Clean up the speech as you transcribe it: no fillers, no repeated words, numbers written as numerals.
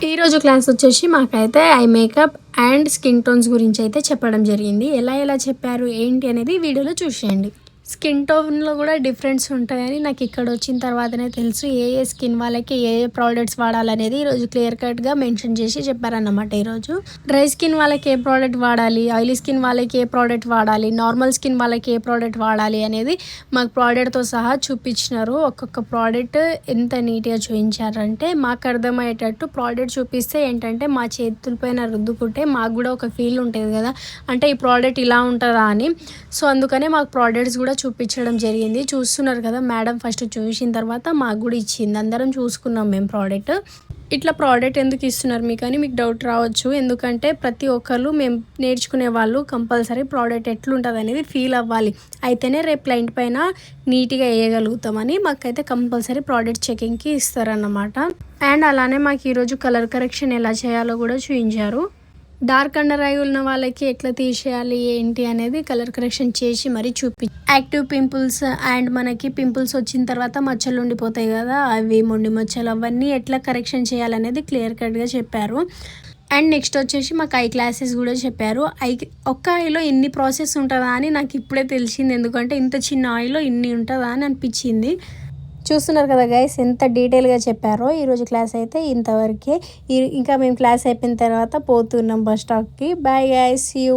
ఈరోజు క్లాస్ వచ్చేసి మాకైతే eye makeup and skin tones గురించి అయితే చెప్పడం జరిగింది. ఎలా చెప్పారు ఏంటి అనేది వీడియోలో చూసేయండి. స్కిన్ టోన్లో కూడా డిఫరెన్స్ ఉంటాయని నాకు ఇక్కడ వచ్చిన తర్వాతనే తెలుసు. ఏ స్కిన్ వాళ్ళకి ఏ ప్రోడక్ట్స్ వాడాలనేది ఈరోజు క్లియర్ కట్గా మెన్షన్ చేసి చెప్పారన్నమాట. ఈరోజు డ్రై స్కిన్ వాళ్ళకి ఏ ప్రోడక్ట్ వాడాలి, ఆయిలీ స్కిన్ వాళ్ళకి ఏ ప్రోడక్ట్ వాడాలి, నార్మల్ స్కిన్ వాళ్ళకి ఏ ప్రోడక్ట్ వాడాలి అనేది మాకు ప్రోడక్ట్తో సహా చూపించినారు. ఒక్కొక్క ప్రోడక్ట్ ఎంత నీట్గా చూపించారంటే మాకు అర్థమయ్యేటట్టు ప్రోడక్ట్ చూపిస్తే ఏంటంటే మా చేతులపైన రుద్దుకుంటే మాకు కూడా ఒక ఫీల్ ఉంటుంది కదా, అంటే ఈ ప్రోడక్ట్ ఇలా ఉంటుందా అని. సో అందుకనే మాకు ప్రోడక్ట్స్ కూడా చూపించడం జరిగింది. చూస్తున్నారు కదా, మేడం ఫస్ట్ చూసిన తర్వాత మాకు కూడా ఇచ్చింది. అందరం చూసుకున్నాం మేము ప్రోడక్ట్. ఇట్లా ప్రోడక్ట్ ఎందుకు ఇస్తున్నారు మీకు అని మీకు డౌట్ రావచ్చు. ఎందుకంటే ప్రతి ఒక్కరు మేము నేర్చుకునే వాళ్ళు కంపల్సరీ ప్రోడక్ట్ ఎట్లుంటుంది అనేది ఫీల్ అవ్వాలి, అయితేనే రేపు క్లయింట్ పైన నీట్గా వేయగలుగుతామని మాకైతే కంపల్సరీ ప్రోడక్ట్ చెకింగ్కి ఇస్తారన్నమాట. అండ్ అలానే మాకు ఈరోజు కలర్ కరెక్షన్ ఎలా చేయాలో కూడా చూపించారు. డార్క్ అండర్ ఐ ఉన్న వాళ్ళకి ఎట్లా తీసేయాలి ఏంటి అనేది కలర్ కరెక్షన్ చేసి మరీ యాక్టివ్ పింపుల్స్ అండ్ మనకి పింపుల్స్ వచ్చిన తర్వాత మచ్చలు ఉండిపోతాయి కదా, అవి మొండి మచ్చలు అవన్నీ ఎట్లా కరెక్షన్ చేయాలనేది క్లియర్ కట్గా చెప్పారు. అండ్ నెక్స్ట్ వచ్చేసి మాకు ఐ క్లాసెస్ కూడా చెప్పారు. ఒక్క ఐలో ఇన్ని ప్రాసెస్ ఉంటుందా అని నాకు ఇప్పుడే తెలిసింది. ఎందుకంటే ఇంత చిన్న ఐలో ఇన్ని ఉంటుందా అని అనిపించింది. చూస్తున్నారు కదా గైస్, ఎంత డీటెయిల్గా చెప్పారో. ఈరోజు క్లాస్ అయితే ఇంతవరకే. ఇంకా మేము క్లాస్ అయిపోయిన తర్వాత పోతున్నాం బస్ స్టాప్కి. Bye guys, see you.